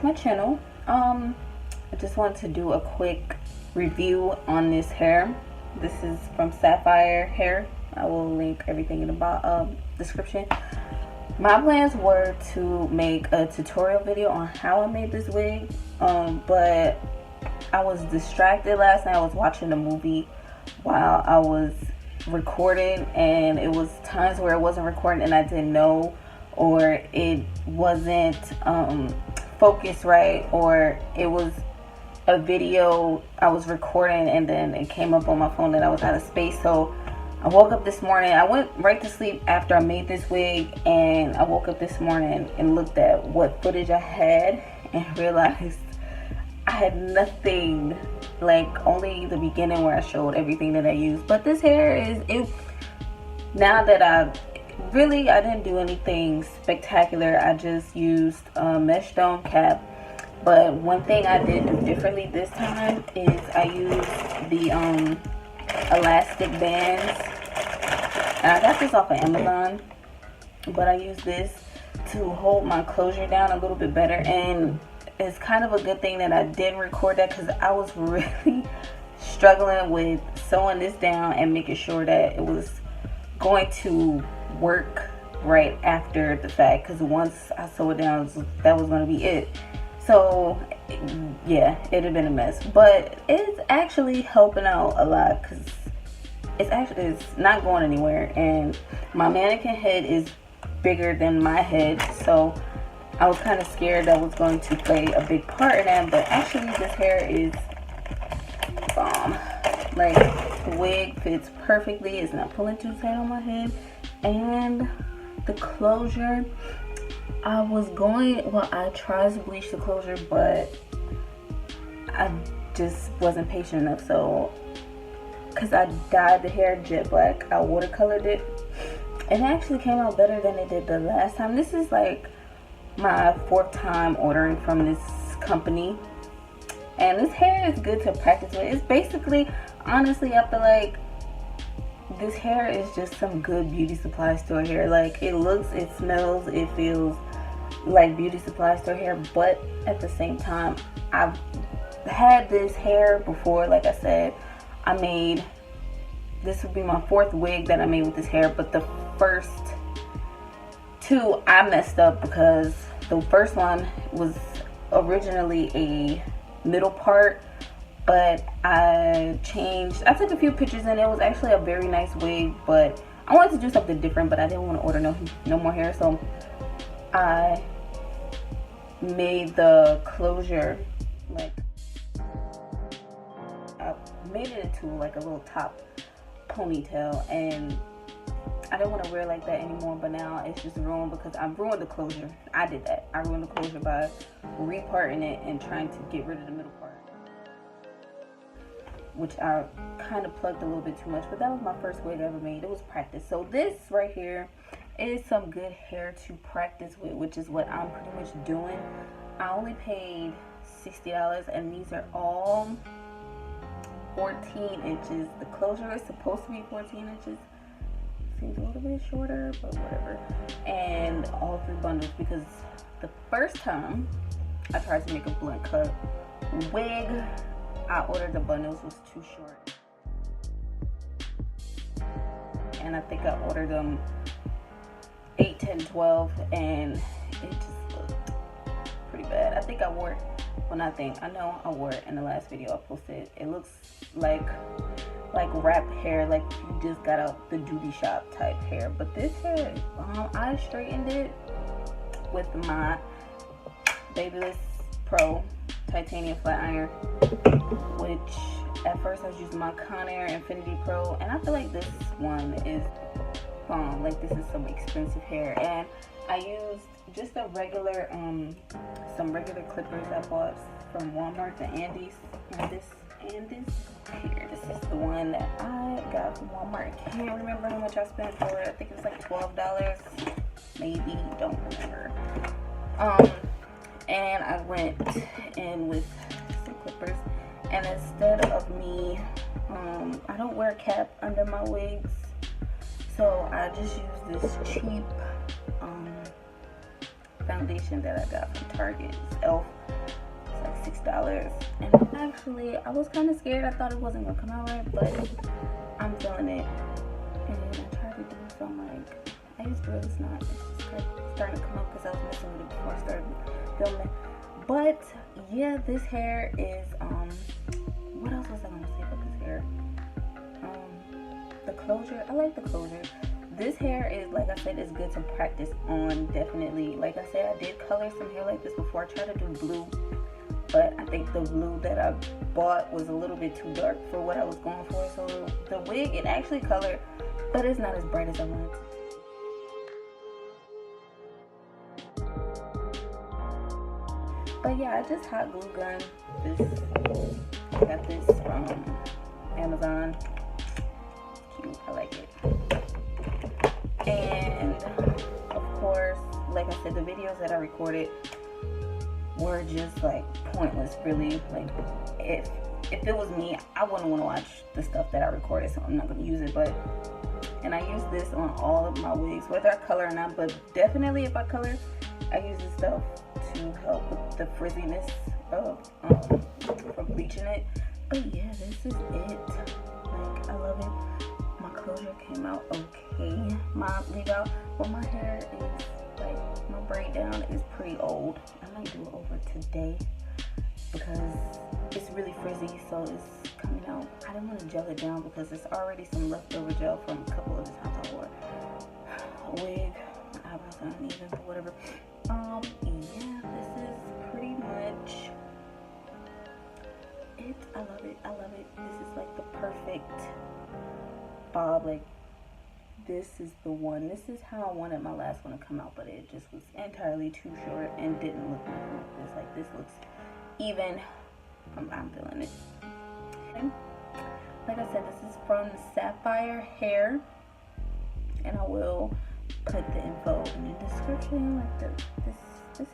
to my channel. I just wanted to do a quick review on this hair. This is from Sapphire hair. I will link everything in the description. My plans were to make a tutorial video on how I made this wig, but I was distracted last night. I was watching a movie while I was recording, and it was times where it wasn't recording and I didn't know, or it wasn't focused right, or it was a video I was recording and then it came up on my phone that I was out of space. So I woke up this morning, I went right to sleep after I made this wig, and I woke up this morning and looked at what footage I had and realized I had nothing, like only the beginning where I showed everything that I used. But this hair is, now that I didn't do anything spectacular. I just used a mesh dome cap. But one thing I did do differently this time is I used the elastic bands, and I got this off of Amazon, but I used this to hold my closure down a little bit better. And it's kind of a good thing that I didn't record that, because I was really struggling with sewing this down and making sure that it was going to work right after the fact, because once I sew it down, that was going to be it. So yeah, it'd have been a mess, but it's actually helping out a lot, because it's not going anywhere, and my mannequin head is bigger than my head, so I was kind of scared that was going to play a big part in that. But actually this hair is bomb. Like, the wig fits perfectly, it's not pulling too tight on my head, and the closure, I tried to bleach the closure, but I just wasn't patient enough. So, because I dyed the hair jet black, I watercolored it, and it actually came out better than it did the last time. This is like my 4th time ordering from this company, and this hair is good to practice with. It's basically, honestly, I feel like this hair is just some good beauty supply store hair. Like, it looks, it smells, it feels like beauty supply store hair, but at the same time, I've had this hair before. Like I said, this would be my 4th wig that I made with this hair, but the first 2 I messed up, because the first one was originally a middle part, but I took a few pictures and it was actually a very nice wig, but I wanted to do something different, but I didn't want to order no more hair, so I made the closure, like, I made it into like a little top ponytail, and I didn't want to wear it like that anymore, but now it's just ruined because I ruined the closure. I did that. I ruined the closure by reparting it and trying to get rid of the middle part, which I kind of plugged a little bit too much, but that was my first wig I ever made. It was practice. So this right here is some good hair to practice with, which is what I'm pretty much doing. I only paid $60, and these are all 14 inches. The closure is supposed to be 14 inches. Seems a little bit shorter, but whatever. And all 3 bundles, because the first time I tried to make a blunt cut wig, I ordered the bundles was too short, and I think I ordered them 8, 10, 12, and it just looked pretty bad. I think I wore it, well, not think, I know I wore it in the last video I posted. It looks like wrap hair, like you just got out the duty shop type hair. But this hair, I straightened it with my Babyliss Pro titanium flat iron, which at first I was using my Conair Infinity Pro, and I feel like this one is bomb. Like, this is some expensive hair, and I used just a regular some regular clippers I bought from Walmart, the Andes, and this here, this is the one that I got from Walmart. I can't remember how much I spent for it. I think it was like $12, maybe, don't remember. And I went in with some clippers, and instead of me, I don't wear a cap under my wigs, so I just use this cheap foundation that I got from Target. It's e.l.f. It's like $6. And actually, I was kind of scared. I thought it wasn't going to come out right, but I'm feeling it. And I tried to do some like, I used to it's not. It's just like starting to come up because I was messing with it before I started filming. But yeah, this hair is, what else was I going to say about this hair? The closure. I like the closure. This hair is, like I said, is good to practice on, definitely. Like I said, I did color some hair like this before. I tried to do blue, but I think the blue that I bought was a little bit too dark for what I was going for. So the wig, it actually colored, but it's not as bright as I wanted to. But yeah, I just hot glue gun this. I got this from Amazon. Cute, I like it. And of course, like I said, the videos that I recorded were just like pointless, really. Like if it was me, I wouldn't want to watch the stuff that I recorded, so I'm not going to use it. But and I use this on all of my wigs, whether I color or not. But definitely, if I color, I use this stuff to help with the frizziness of from bleaching it. But yeah, this is it. Like, I love it. My closure came out okay. My leave out, but my hair is like, my braid down is pretty old. I might do it over today because it's really frizzy, so it's coming out. I didn't want to gel it down because there's already some leftover gel from a couple of the times I wore a wig. My eyebrows are uneven, but whatever. Yeah, this is pretty much it. I love it. I love it. This is like the perfect bob. Like, this is the one. This is how I wanted my last one to come out, but it just was entirely too short and didn't look nothing like this. Like, this looks even. I'm feeling it. Okay. Like I said, this is from Sapphire Hair, and I will put the info in the description. Like this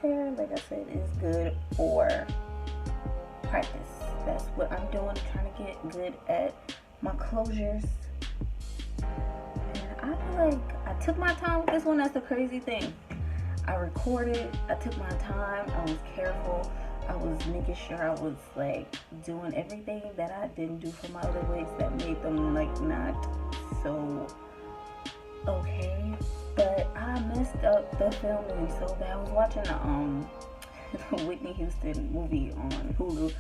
hair, like I said, is good for practice. That's what I'm doing, trying to get good at my closures. And I feel like I took my time with this one. That's the crazy thing. I recorded, I took my time, I was careful, I was making sure I was like doing everything that I didn't do for my other wigs that made them like not so okay. But I messed up the filming so bad. I was watching the Whitney Houston movie on Hulu,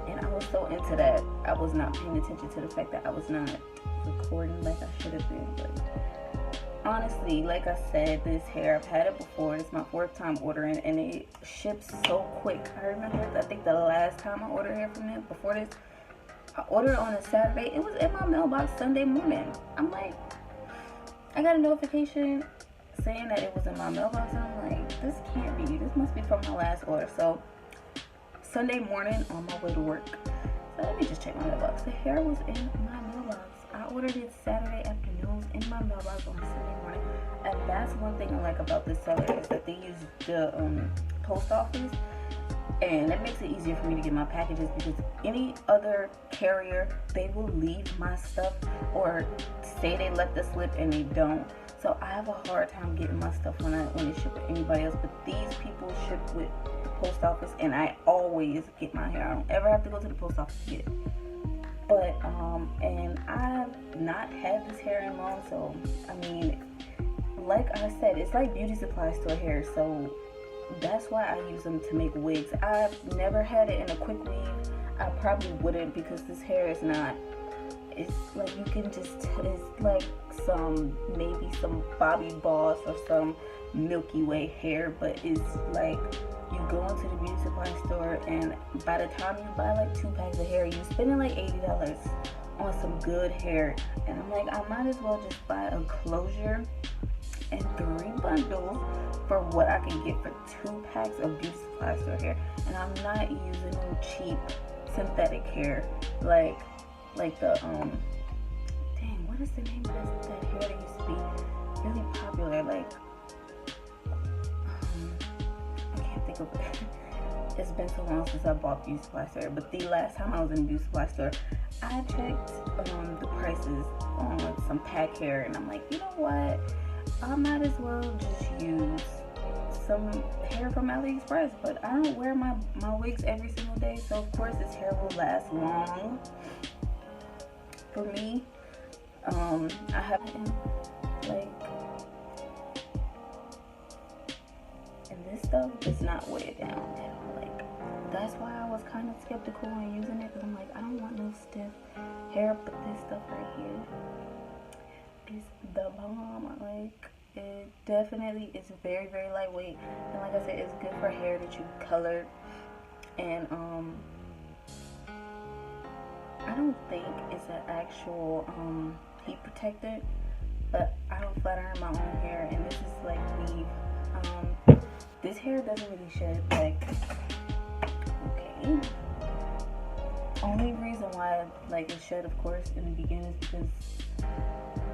and I was so into that I was not paying attention to the fact that I was not recording like I should have been. But honestly, like I said, this hair, I've had it before. It's my 4th time ordering, and it ships so quick. I remember, I think the last time I ordered hair from them, before this, I ordered on a Saturday. It was in my mailbox Sunday morning. I'm like, I got a notification saying that it was in my mailbox, and I'm like, this can't be. This must be from my last order. So Sunday morning on my way to work, so let me just check my mailbox. The hair was in my mailbox. I ordered it Saturday afternoon in my mailbox on Sunday morning. And that's one thing I like about this seller, is that they use the post office, and that makes it easier for me to get my packages, because any other carrier, they will leave my stuff or say they let the slip and they don't. So I have a hard time getting my stuff when they ship with anybody else. But these people ship with the post office, and I always get my hair. I don't ever have to go to the post office to get it. But and I've not had this hair in long, so I mean, like I said, it's like beauty supply store hair. So that's why I use them to make wigs. I've never had it in a quick weave. I probably wouldn't, because this hair is not. It's like, you can just, it's like maybe some Bobby Boss or some Milky Way hair, but it's like, you go into the beauty supply store, and by the time you buy like 2 packs of hair, you're spending like $80 on some good hair. And I'm like, I might as well just buy a closure and 3 bundles for what I can get for 2 packs of beauty supply store hair. And I'm not using no cheap synthetic hair like the dang, what is the name of that hair that used to be really popular? Like I can't think of it. It's been so long since I bought beauty supply store. But the last time I was in a beauty supply store, I checked the prices on some pack hair, and I'm like, you know what? I might as well just use some hair from Aliexpress, but I don't wear my wigs every single day, so of course this hair will last long for me. I haven't, like, and this stuff does not weigh it down at all. Like, that's why I was kind of skeptical on using it, because I'm like, I don't want no stiff hair, but this stuff right here is the bomb. Like, it definitely is very, very lightweight, and like I said, it's good for hair that you colored. And I don't think it's an actual heat protectant, but I don't flat iron my own hair, and this is like weave. This hair doesn't really shed, like, okay. Only reason why like it shed, of course, in the beginning is because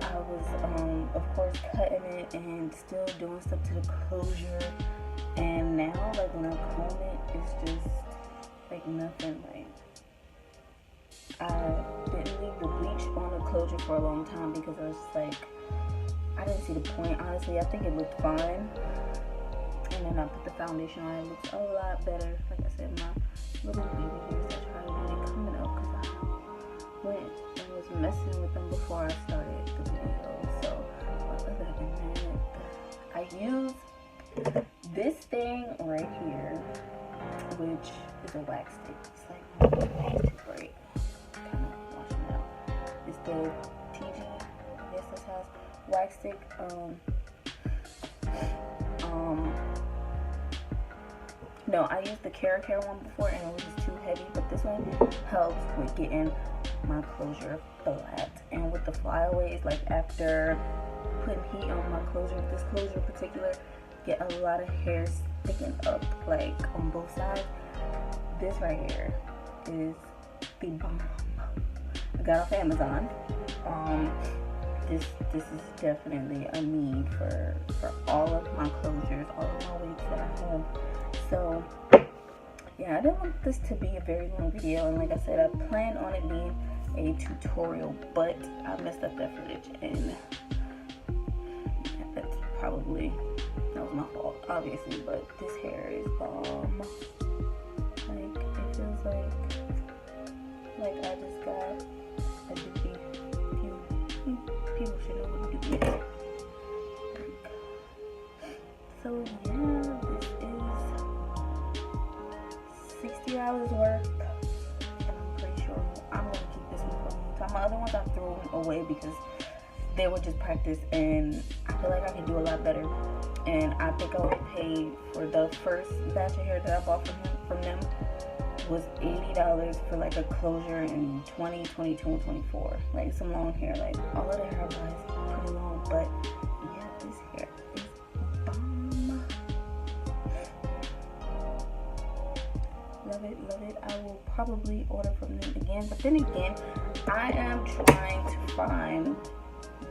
I was of course cutting it and still doing stuff to the closure, and now like when I comb it, it's just like nothing. Like, I didn't leave the bleach on the closure for a long time because I was just like, I didn't see the point. Honestly, I think it looked fine, and then I put the foundation on. It looks a lot better. Like I said, my little baby hairs, I tried to get it coming up because I went and was messing with them before I started the video. So other than that, I use this thing right here, which is a wax stick. It's like my face too bright. Kind of washing out. It's the TG. Yes, this has wax stick. No, I used the Care one before and it was just too heavy, but this one helps with getting my closure flat. And with the flyaways, like after putting heat on my closure, this closure in particular, get a lot of hair sticking up like on both sides. This right here is the bomb. I got off Amazon. This is definitely a need for all of my closures, all of my wigs that I have. So yeah, I didn't want this to be a very long video, and like I said, I planned on it being a tutorial, but I messed up that footage, and that's probably, that was my fault, obviously. But this hair is bomb. Like, it feels like I just got a doobie. People should know what a doobie is. So yeah, this is $60 worth, and I'm pretty sure I'm gonna keep this one for a long time. My other ones I threw away because they were just practice, and I feel like I can do a lot better. And I think I only paid for the first batch of hair that I bought from them was $80 for like a closure in 20, 22, and 24. Like, some long hair. Like, all of the hair I buy is pretty long, but yeah, this hair is bomb. Love it, love it. I will probably order from them again, but then again, I am trying to find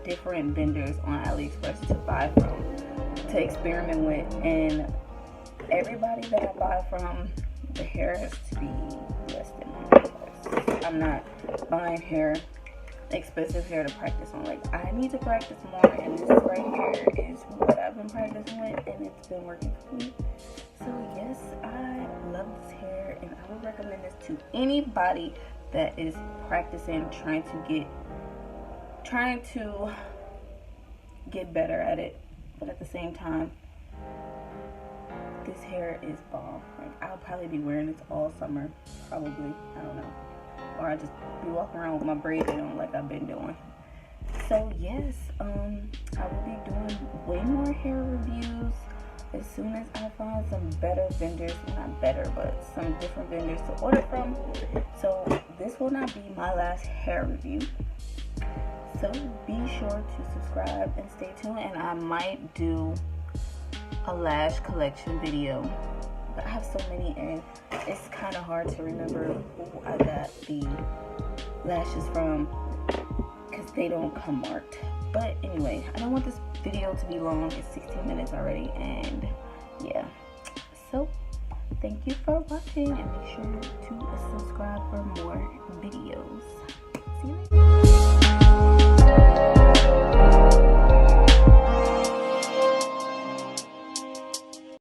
different vendors on Aliexpress to buy from, to experiment with, and everybody that I buy from, the hair has to be less than $100. I'm not buying hair, expensive hair to practice on. Like, I need to practice more, and this right here is what I've been practicing with, and it's been working for me. So yes, I love this hair, and I would recommend this to anybody that is practicing, trying to get better at it, but at the same time, this hair is bomb. Like, I'll probably be wearing this all summer, probably. I don't know, or I just be walking around with my braids on like I've been doing. So yes, I will be doing way more hair reviews as soon as I find some better vendors, not better, but some different vendors to order from. So this will not be my last hair review. So be sure to subscribe and stay tuned, and I might do a lash collection video. But I have so many, and it's kind of hard to remember who I got the lashes from because they don't come marked. But anyway, I don't want this video to be long. It's 16 minutes already, and yeah. So thank you for watching, and make sure to subscribe for more videos. See you later.